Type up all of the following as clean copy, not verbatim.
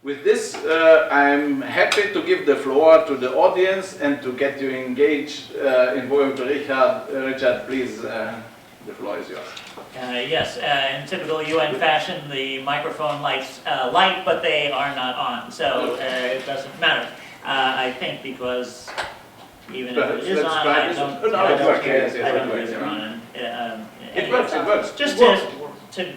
with this, I'm happy to give the floor to the audience and to get you engaged in to Richard. Richard, please, the floor is yours. Yes, in typical UN fashion, the microphone lights light, but they are not on, so it doesn't matter. I think because even if it is on, I don't hear they're on. It works. Just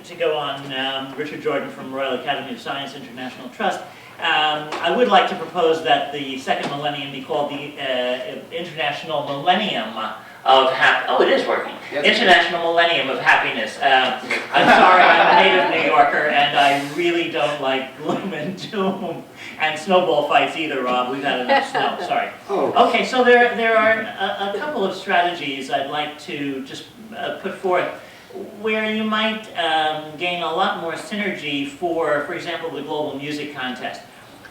to go on, Richard Jordan from Royal Academy of Science International Trust. I would like to propose that the second millennium be called the International Millennium of it is working. Yes, International Millennium of Happiness. I'm sorry, I'm a native New Yorker, and I really don't like gloom and doom and snowball fights either, Rob. We've had enough snow. Sorry. Oh. Okay, so there are a couple of strategies I'd like to just put forth where you might gain a lot more synergy for example, the Global Music Contest.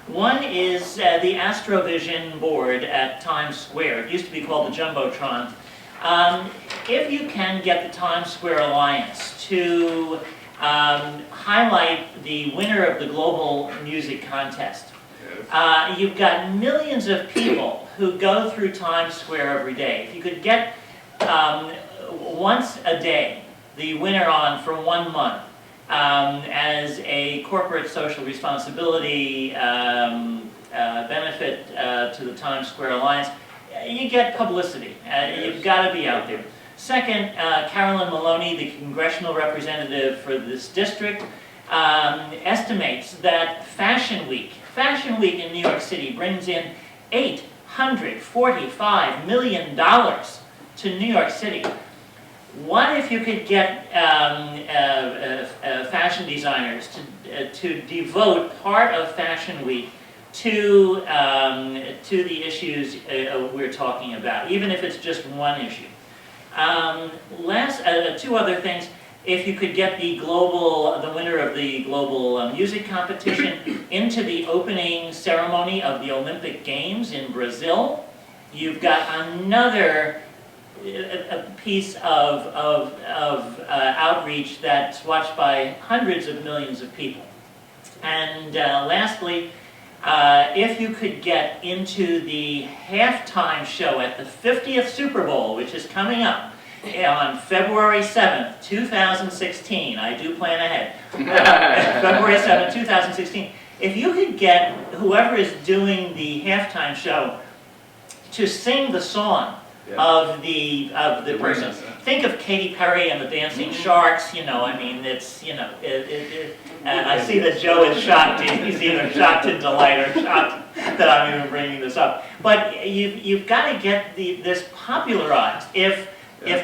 One is the Astrovision board at Times Square. It used to be called the Jumbotron. If you can get the Times Square Alliance to highlight the winner of the Global Music Contest, you've got millions of people who go through Times Square every day. If you could get once a day the winner on for 1 month as a corporate social responsibility benefit to the Times Square Alliance, you get publicity. You've got to be out there. Second, Carolyn Maloney, the congressional representative for this district, estimates that Fashion Week in New York City brings in $845 million to New York City. What if you could get fashion designers to devote part of Fashion Week to the issues we're talking about, even if it's just one issue. Two other things. If you could get the winner of the global music competition into the opening ceremony of the Olympic Games in Brazil, you've got another piece of outreach that's watched by hundreds of millions of people. And lastly, if you could get into the halftime show at the 50th Super Bowl, which is coming up on February 7th, 2016. I do plan ahead. February 7th, 2016. If you could get whoever is doing the halftime show to sing the song of the person. Think of Katy Perry and the Dancing Sharks. You know, I mean, it's I see that Joe is shocked. He's either shocked in delight or shocked that I'm even bringing this up. But you've got to get this popularized. If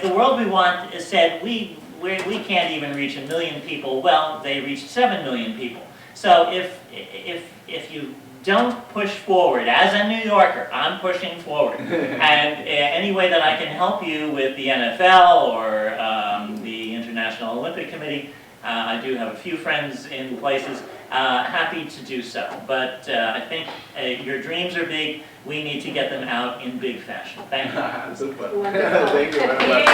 the world we want said we can't even reach 1 million people, well, they reached 7 million people. So if you don't push forward, as a New Yorker, I'm pushing forward. And any way that I can help you with the NFL or the International Olympic Committee, I do have a few friends in places, happy to do so. But I think your dreams are big. We need to get them out in big fashion. Thank you. Super. Wonderful. Thank you very much.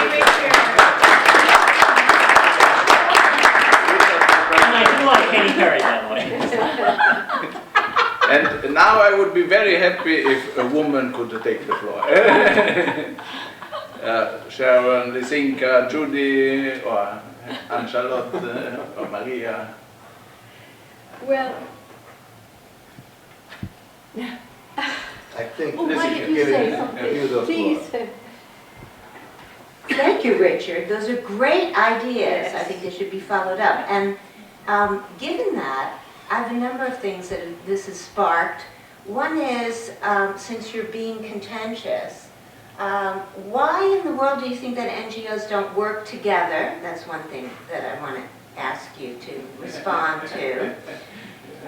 And I do like Katy Perry, by the way. And now I would be very happy if a woman could take the floor. Sharon, Lisinka, Judy, or Anne-Charlotte, or Maria. Well, I think well, this why is don't you say something? Please. Thank you, Richard. Those are great ideas. Yes. I think they should be followed up. And given that, I have a number of things that this has sparked. One is, since you're being contentious, why in the world do you think that NGOs don't work together? That's one thing that I want to ask you to respond to.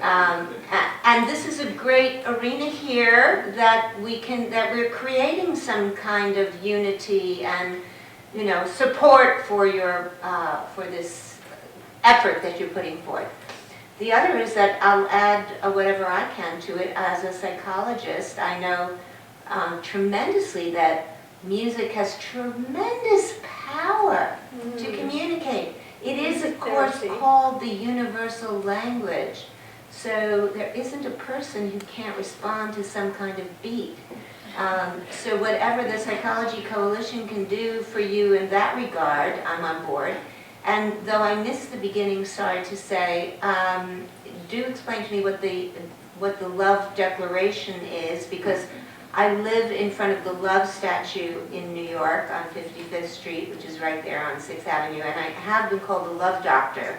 And this is a great arena here that we're creating some kind of unity and, you know, support for for this effort that you're putting forth. The other is that I'll add whatever I can to it. As a psychologist, I know tremendously that music has tremendous power to communicate. It is, of course, called the universal language. So there isn't a person who can't respond to some kind of beat. So whatever the Psychology Coalition can do for you in that regard, I'm on board. And though I missed the beginning, sorry to say, do explain to me what the love declaration is, because I live in front of the love statue in New York on 55th Street, which is right there on 6th Avenue, and I have been called the love doctor,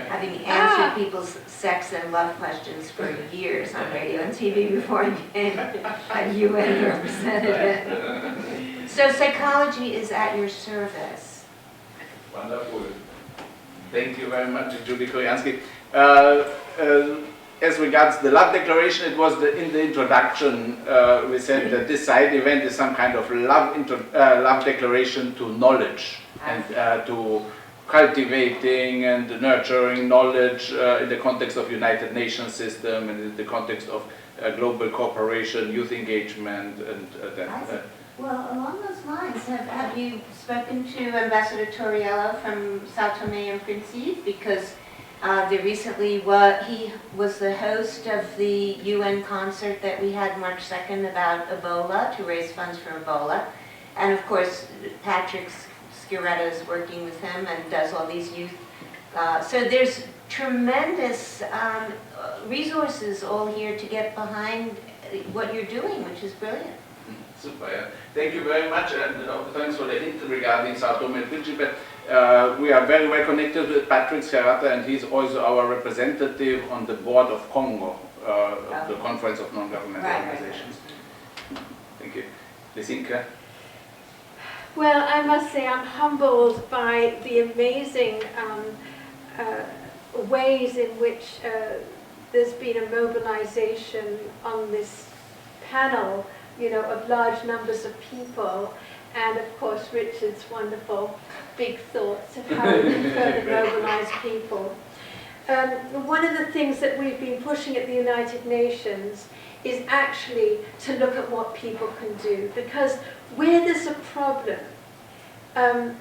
having answered people's sex and love questions for years on radio and TV before I became a UN representative. So psychology is at your service. Wonderful. Thank you very much, Julie Koyansky. As regards the love declaration, it was in the introduction, we said that this side event is some kind of love declaration to knowledge and to cultivating and nurturing knowledge in the context of United Nations system and in the context of global cooperation, youth engagement, and that. Well, along those lines, have you spoken to Ambassador Torriello from Sao Tome and Principe? Because there recently, he was the host of the UN concert that we had March 2nd about Ebola, to raise funds for Ebola. And of course, Patrick Sciaretta is working with him and does all these youth. So there's tremendous resources all here to get behind what you're doing, which is brilliant. Super, yeah. Thank you very much, and thanks for the hint regarding Sao Tome and Principe. We are very well connected with Patrick Sciaretta, and he's also our representative on the board of Congo, of the Conference of Non-Governmental Organizations. Thank you. Lisinka? Well, I must say I'm humbled by the amazing ways in which there's been a mobilization on this panel, of large numbers of people, and of course Richard's wonderful big thoughts of how we can further mobilize people. One of the things that we've been pushing at the United Nations is actually to look at what people can do, because where there's a problem,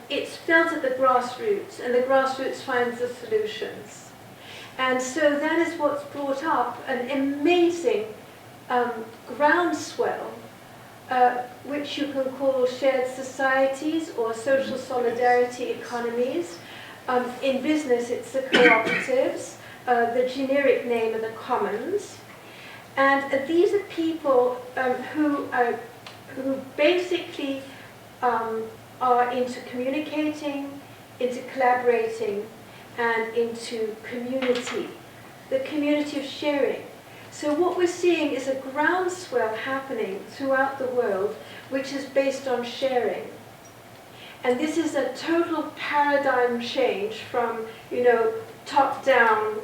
it's felt at the grassroots, and the grassroots finds the solutions. And so that is what's brought up an amazing groundswell, which you can call shared societies or social solidarity economies. In business, it's the cooperatives. The generic name are the commons. And these are people who basically are into communicating, into collaborating, and into community, the community of sharing. So what we're seeing is a groundswell happening throughout the world, which is based on sharing. And this is a total paradigm change from, top-down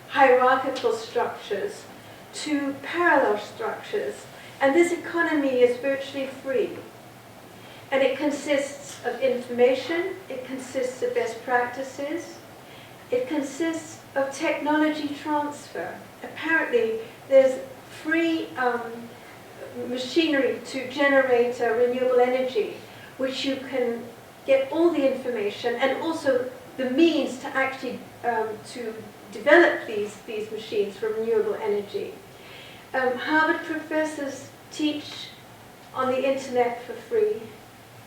hierarchical structures to parallel structures. And this economy is virtually free. And it consists of information, it consists of best practices, it consists of technology transfer. Apparently, there's free machinery to generate renewable energy, which you can get all the information and also the means to actually to develop these machines for renewable energy. Harvard professors teach on the internet for free,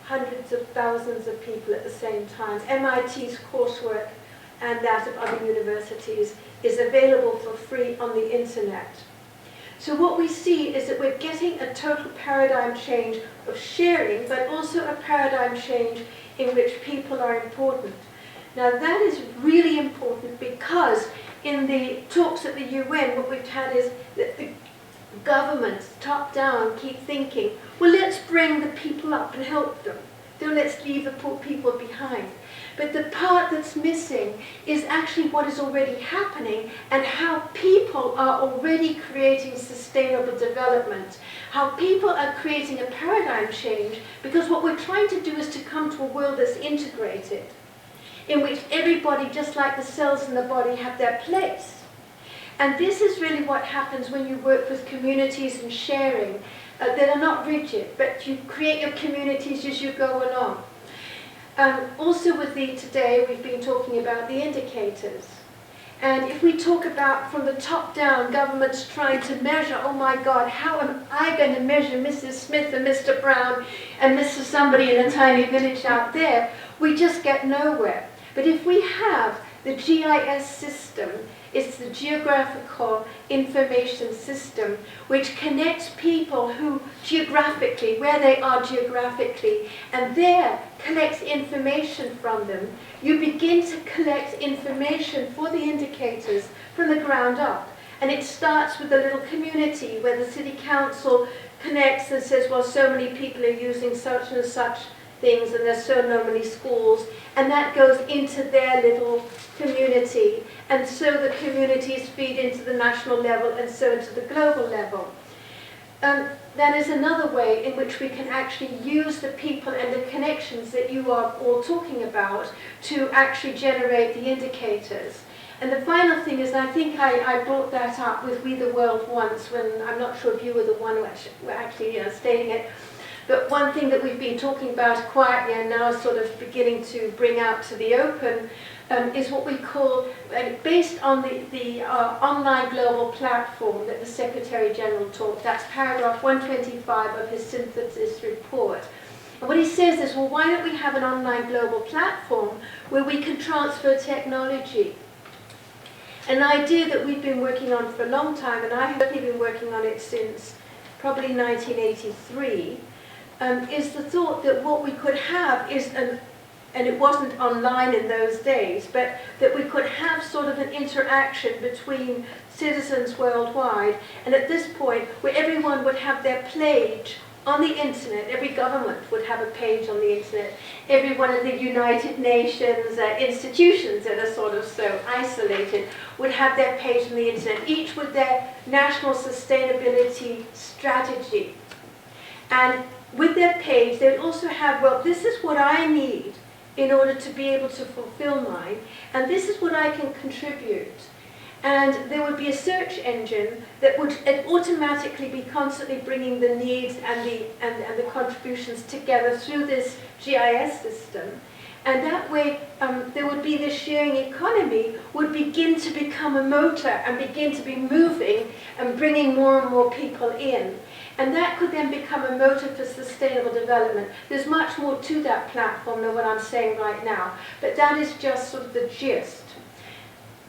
hundreds of thousands of people at the same time. MIT's coursework and that of other universities is available for free on the internet. So what we see is that we're getting a total paradigm change of sharing, but also a paradigm change in which people are important. Now that is really important, because in the talks at the UN, what we've had is that the governments, top down, keep thinking, well, let's bring the people up and help them. Don't let's leave the poor people behind. But the part that's missing is actually what is already happening and how people are already creating sustainable development. How people are creating a paradigm change, because what we're trying to do is to come to a world that's integrated, in which everybody, just like the cells in the body, have their place. And this is really what happens when you work with communities and sharing that are not rigid, but you create your communities as you go along. Also today we've been talking about the indicators. And if we talk about from the top down, governments trying to measure, oh my God, how am I going to measure Mrs. Smith and Mr. Brown and Mr. somebody in a tiny village out there, we just get nowhere. But if we have the GIS system, it's the Geographical Information System, which connects people who geographically, where they are geographically, and there collects information from them. You begin to collect information for the indicators from the ground up. And it starts with a little community where the city council connects and says, well, so many people are using such and such things and there's so many schools, and that goes into their little community, and so the communities feed into the national level and so into the global level. That is another way in which we can actually use the people and the connections that you are all talking about to actually generate the indicators. And the final thing is, I think I brought that up with We the World once, when I'm not sure if you were the one who were actually stating it, but one thing that we've been talking about quietly and now sort of beginning to bring out to the open is what we call, based on the online global platform that the Secretary General taught. That's paragraph 125 of his synthesis report. And what he says is, well, why don't we have an online global platform where we can transfer technology? An idea that we've been working on for a long time, and I have been working on it since probably 1983, is the thought that what we could have is and it wasn't online in those days, but that we could have sort of an interaction between citizens worldwide, and at this point where everyone would have their page on the internet, every government would have a page on the internet, every one of the United Nations institutions that are sort of so isolated would have their page on the internet, each with their national sustainability strategy. And with their page, they would also have, well, this is what I need in order to be able to fulfill mine, and this is what I can contribute. And there would be a search engine that would automatically be constantly bringing the needs and the contributions together through this GIS system. And that way, there would be this sharing economy would begin to become a motor and begin to be moving and bringing more and more people in. And that could then become a motor for sustainable development. There's much more to that platform than what I'm saying right now, but that is just sort of the gist.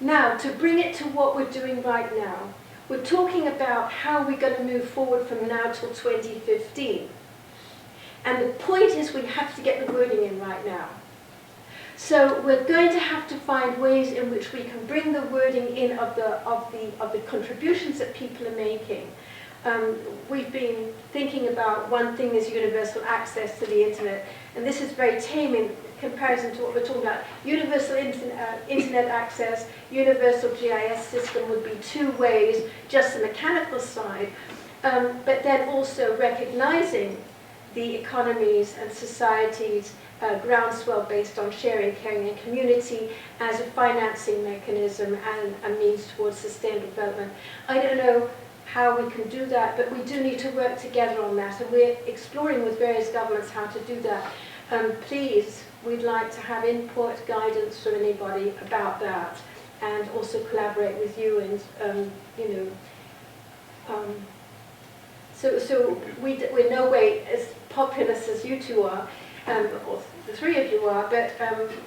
Now, to bring it to what we're doing right now, we're talking about how we're going to move forward from now till 2015. And the point is we have to get the wording in right now. So we're going to have to find ways in which we can bring the wording in of the contributions that people are making. We've been thinking about one thing is universal access to the internet, and this is very tame in comparison to what we're talking about. Universal internet access, universal GIS system would be two ways, just the mechanical side, but then also recognizing the economies and societies groundswell based on sharing, caring and community as a financing mechanism and a means towards sustainable development. I don't know how we can do that, but we do need to work together on that, and we're exploring with various governments how to do that. Please, we'd like to have input, guidance from anybody about that, and also collaborate with you and, so we're no way as populous as you two are, or the three of you are, but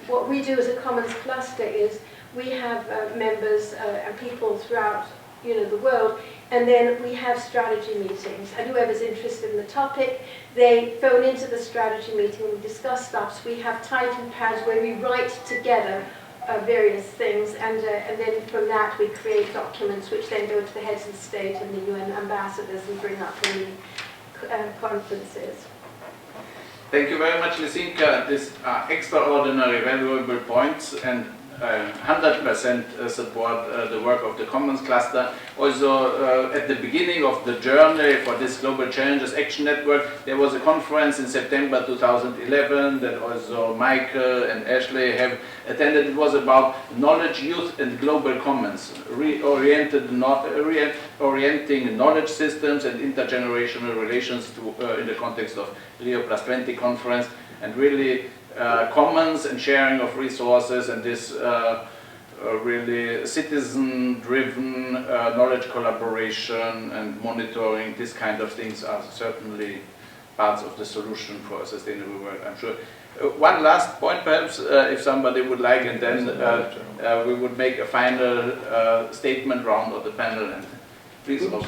what we do as a Commons cluster is we have members and people throughout the world, and then we have strategy meetings, and whoever's interested in the topic, they phone into the strategy meeting and we discuss stuff. So we have typing pads where we write together various things, and then from that we create documents which then go to the heads of state and the UN ambassadors and bring up in the conferences. Thank you very much, Lisinka. These are extraordinary, valuable points, and 100% support the work of the Commons Cluster. Also, at the beginning of the journey for this Global Challenges Action Network, there was a conference in September 2011 that also Michael and Ashley have attended. It was about knowledge, youth and global commons, orienting knowledge systems and intergenerational relations to, in the context of Rio+20 conference, and really commons and sharing of resources, and this really citizen-driven knowledge collaboration and monitoring. These kind of things are certainly parts of the solution for a sustainable world, I'm sure. One last point, perhaps, if somebody would like, and then we would make a final statement round of the panel. And please, Rob.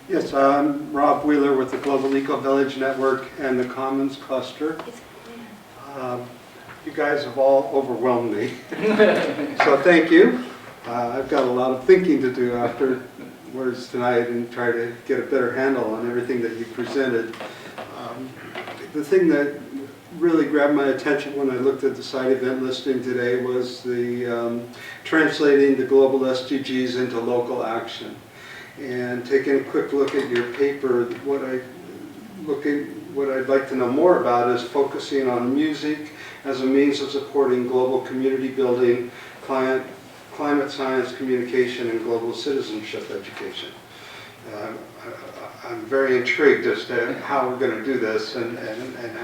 Yes, I'm Rob Wheeler with the Global Eco Village Network and the Commons Cluster. You guys have all overwhelmed me, so thank you. I've got a lot of thinking to do afterwards tonight and try to get a better handle on everything that you presented. The thing that really grabbed my attention when I looked at the side event listing today was the translating the global SDGs into local action. And taking a quick look at your paper, what I'd like to know more about is focusing on music as a means of supporting global community building, climate science communication, and global citizenship education. I'm very intrigued as to how we're going to do this and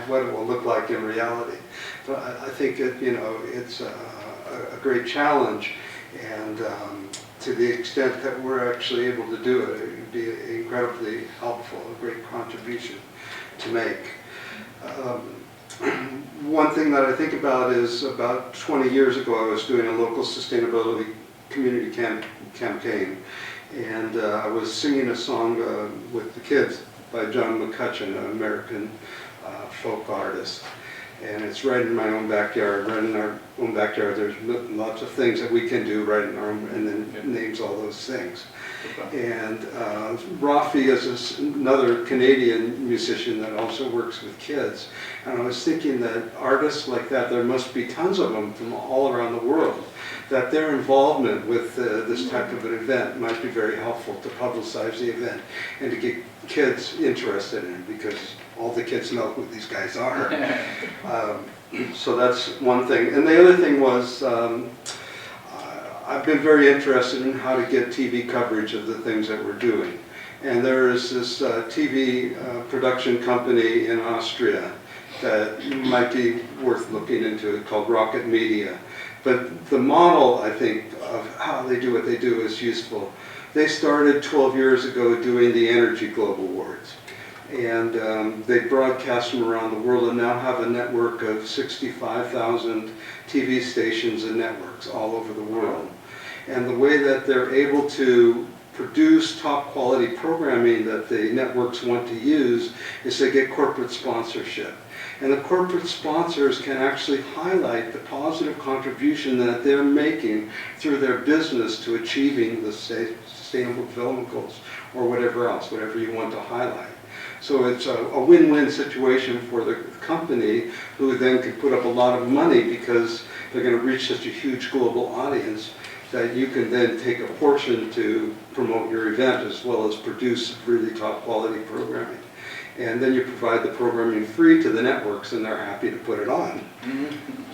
what it will look like in reality. But I think it's a great challenge, and to the extent that we're actually able to do it, it would be incredibly helpful, a great contribution to make. One thing that I think about is about 20 years ago I was doing a local sustainability community campaign, and I was singing a song with the kids by John McCutcheon, an American folk artist. And it's right in my own backyard, right in our own backyard. There's lots of things that we can do right in our own, and then names all those things. And Rafi is another Canadian musician that also works with kids. And I was thinking that artists like that, there must be tons of them from all around the world, that their involvement with this type of an event might be very helpful to publicize the event and to get kids interested in it, because all the kids know who these guys are. So that's one thing. And the other thing was, I've been very interested in how to get TV coverage of the things that we're doing. And there is this TV production company in Austria that might be worth looking into, called Rocket Media. But the model, I think, of how they do what they do is useful. They started 12 years ago doing the Energy Globe Awards. And they broadcast them around the world and now have a network of 65,000 TV stations and networks all over the world. And the way that they're able to produce top quality programming that the networks want to use is they get corporate sponsorship. And the corporate sponsors can actually highlight the positive contribution that they're making through their business to achieving the Sustainable Development Goals or whatever else, whatever you want to highlight. So it's a win-win situation for the company, who then can put up a lot of money because they're going to reach such a huge global audience that you can then take a portion to promote your event as well as produce really top quality programming. And then you provide the programming free to the networks and they're happy to put it on.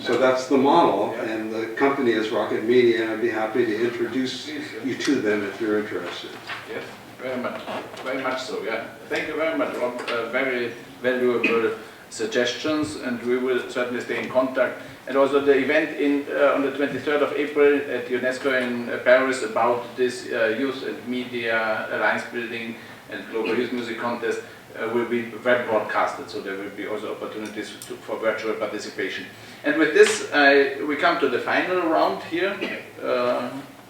So that's the model, and the company is Rocket Media, and I'd be happy to introduce you to them if you're interested. Yes, very much so, yeah. Thank you very much, Rob. Very valuable suggestions, and we will certainly stay in contact. And also the event on the 23rd of April at UNESCO in Paris about this youth and media alliance building and global youth music contest will be web broadcasted, so there will be also opportunities for virtual participation. And with this, we come to the final round here.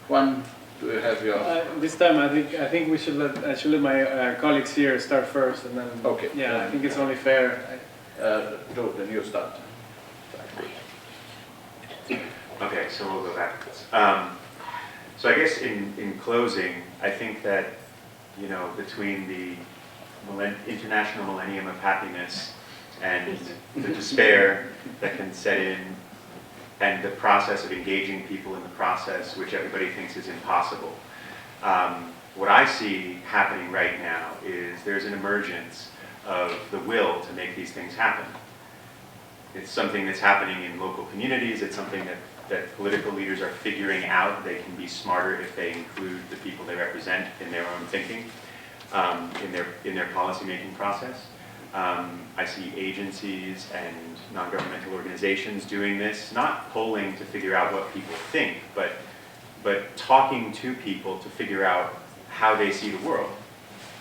Juan, do you have your... this time I think we should let my colleagues here start first, and then... Okay. Yeah, I think it's only fair. Joe, then you start. Okay, so we'll go backwards. So I guess in closing, I think that, you know, between the International Millennium of Happiness and the despair that can set in, and the process of engaging people in the process, which everybody thinks is impossible, what I see happening right now is there's an emergence of the will to make these things happen. It's something that's happening in local communities. It's something that political leaders are figuring out. They can be smarter if they include the people they represent in their own thinking, in their policy-making process. I see agencies and non-governmental organizations doing this, not polling to figure out what people think, but talking to people to figure out how they see the world.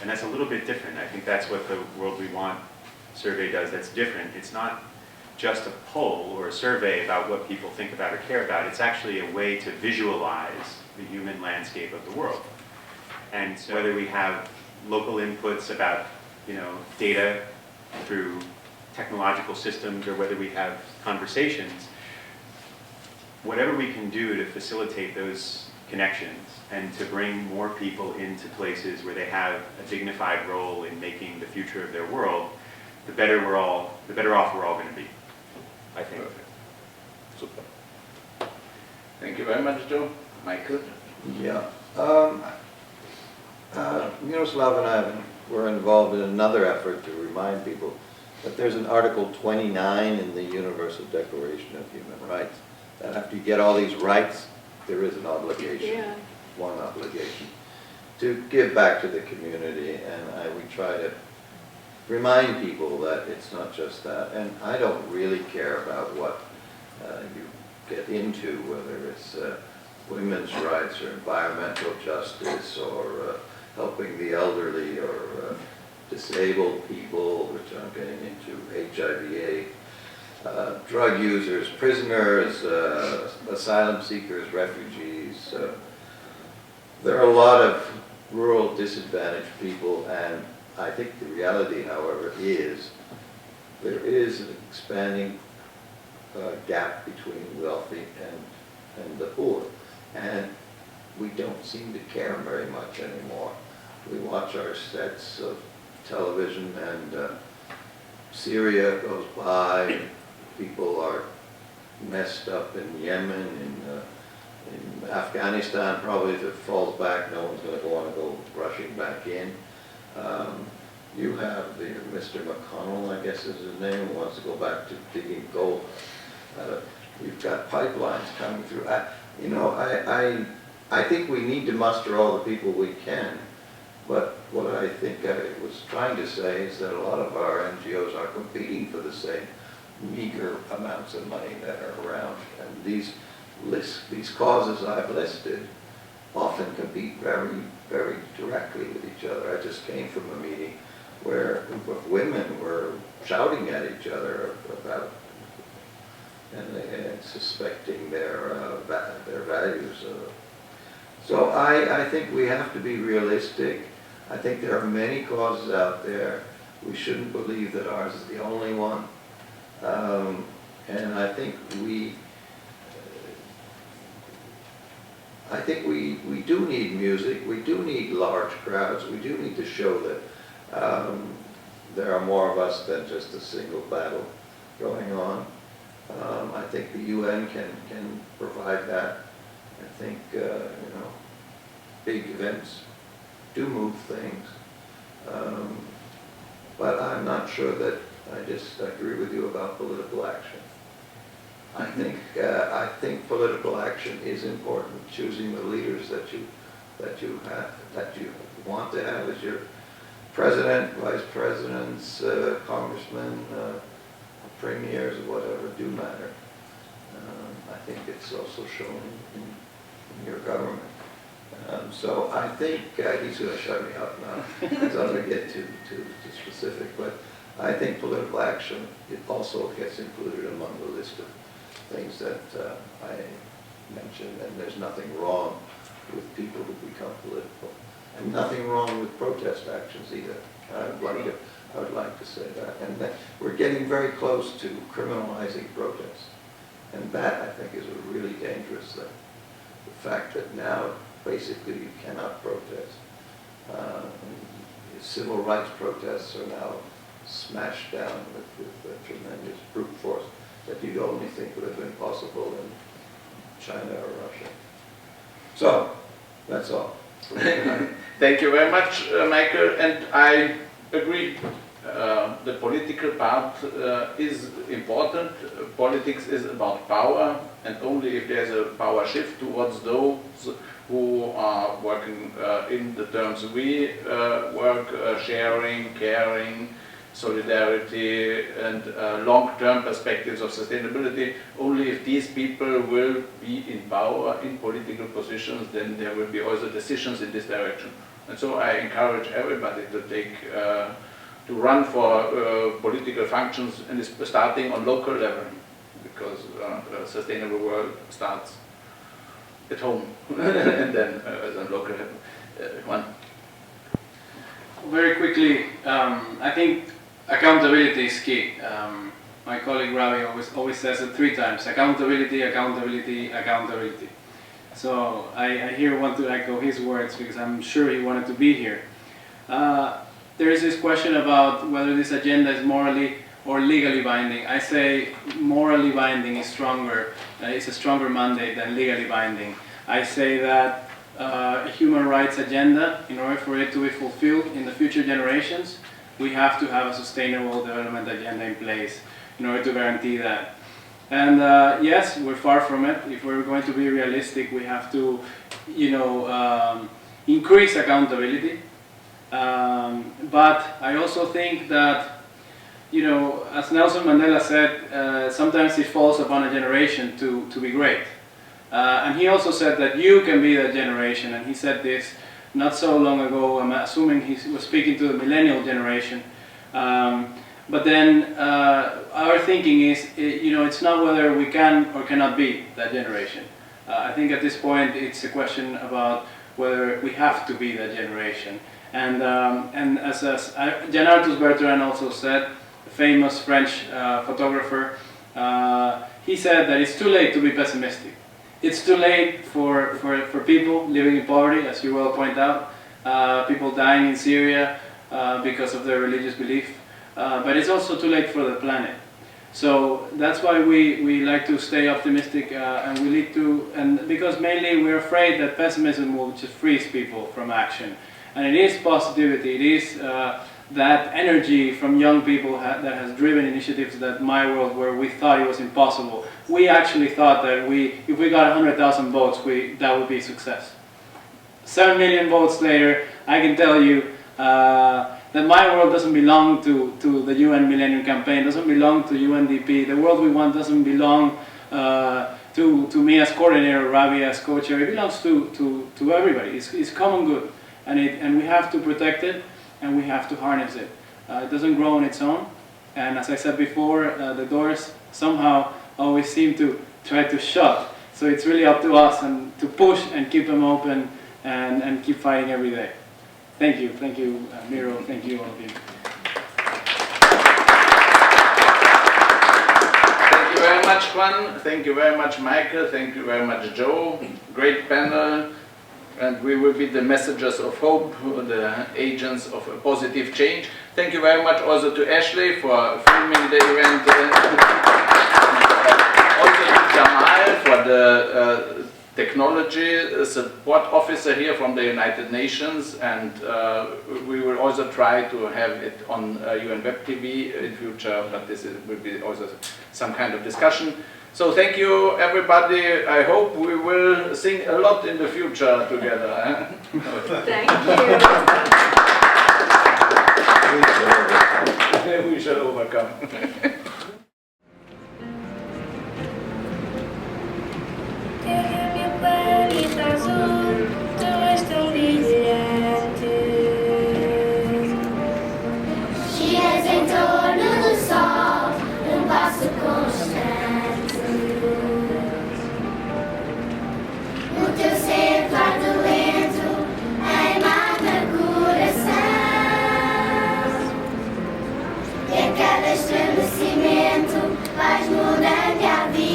And that's a little bit different. I think that's what the World We Want survey does that's different. It's not just a poll or a survey about what people think about or care about. It's actually a way to visualize the human landscape of the world. And so whether we have local inputs about, data through technological systems or whether we have conversations, whatever we can do to facilitate those connections and to bring more people into places where they have a dignified role in making the future of their world, the better off we're all going to be, I think. Perfect. Super. Thank you very much, Joe. Michael? Yeah. Miroslav and I were involved in another effort to remind people that there's an Article 29 in the Universal Declaration of Human Rights, that after you get all these rights, there is an obligation, one obligation, to give back to the community, and we try to remind people that it's not just that. And I don't really care about what you get into, whether it's women's rights or environmental justice or helping the elderly or disabled people, which I'm getting into, HIV/AIDS, drug users, prisoners, asylum seekers, refugees. There are a lot of rural disadvantaged people, and I think the reality, however, is there is an expanding gap between wealthy and the poor, and we don't seem to care very much anymore. We watch our sets of television and Syria goes by, people are messed up in Yemen, in Afghanistan. Probably if it falls back, no one's going to want to go rushing back in. You have Mr. McConnell, I guess is his name, who wants to go back to digging gold. We've got pipelines coming through. I think we need to muster all the people we can, but what I think I was trying to say is that a lot of our NGOs are competing for the same meager amounts of money that are around, and these causes I've listed often compete very, very directly with each other. I just came from a meeting where a group of women were shouting at each other about and suspecting their values. So I think we have to be realistic. I think there are many causes out there. We shouldn't believe that ours is the only one. And I think we do need music. We do need large crowds. We do need to show that there are more of us than just a single battle going on. I think the UN can provide that. I think big events do move things, but I'm not sure that I just agree with you about political action. I think political action is important. Choosing the leaders that you want to have as your president, vice presidents, congressmen, premiers, or whatever, do matter. I think it's also shown in your government. So I think he's going to shut me up now, because I'm going to get too specific. But I think political action, it also gets included among the list of things that I mentioned, and there's nothing wrong with people who become political, and nothing wrong with protest actions either. I would like to say that, and that we're getting very close to criminalizing protests, and that I think is a really dangerous thing. The fact that now basically you cannot protest. Civil rights protests are now smashed down with a tremendous brute force that you'd only think would have been possible in China or Russia. So, that's all. Thank you very much, Michael, and I agree. The political part is important. Politics is about power, and only if there's a power shift towards those who are working in the terms we work, sharing, caring, solidarity and long-term perspectives of sustainability. Only if these people will be in power, in political positions, then there will be also decisions in this direction. And so I encourage everybody to take, to run for political functions, and starting on local level, because a sustainable world starts at home and then on local level. Juan. Very quickly, I think accountability is key. My colleague Ravi always says it 3 times: accountability, accountability, accountability. So I here want to echo his words because I'm sure he wanted to be here. There is this question about whether this agenda is morally or legally binding. I say morally binding is stronger, it's a stronger mandate than legally binding. I say that a human rights agenda, in order for it to be fulfilled in the future generations, we have to have a sustainable development agenda in place in order to guarantee that. And yes, we're far from it. If we're going to be realistic, we have to, increase accountability. But I also think that, as Nelson Mandela said, sometimes it falls upon a generation to be great. And he also said that you can be that generation, and he said this not so long ago. I'm assuming he was speaking to the millennial generation. But then our thinking is, it's not whether we can or cannot be that generation. I think at this point it's a question about whether we have to be that generation. And as Jean-Arthus Bertrand also said, the famous French photographer, he said that it's too late to be pessimistic. It's too late for people living in poverty, as you well point out, people dying in Syria because of their religious belief, but it's also too late for the planet. So that's why we like to stay optimistic, and we need to, and because mainly we're afraid that pessimism will just freeze people from action. And it is positivity, it is that energy from young people that has driven initiatives that my world, where we thought it was impossible. We actually thought that if we got 100,000 votes, that would be a success. 7 million votes later, I can tell you that my world doesn't belong to the UN Millennium Campaign, doesn't belong to UNDP. The world we want doesn't belong to me as coordinator, Ravi as co-chair. It belongs to everybody. It's common good. And we have to protect it, and we have to harness it. It doesn't grow on its own, and as I said before, the doors somehow always seem to try to shut. So it's really up to us and to push and keep them open and keep fighting every day. Thank you, Miro, thank you all of you. Thank you very much, Juan. Thank you very much, Michael. Thank you very much, Joe. Great panel. And we will be the messengers of hope, the agents of a positive change. Thank you very much also to Ashley for filming the event. Also to Jamal for the technology support officer here from the United Nations. And we will also try to have it on UN Web TV in future, but this will be also some kind of discussion. So thank you, everybody. I hope we will sing a lot in the future together. Thank you. We shall overcome. Dias em torno do sol, passo constante. O teu centro ardolento, em mata coração. E a cada estremecimento vais mudando a vida.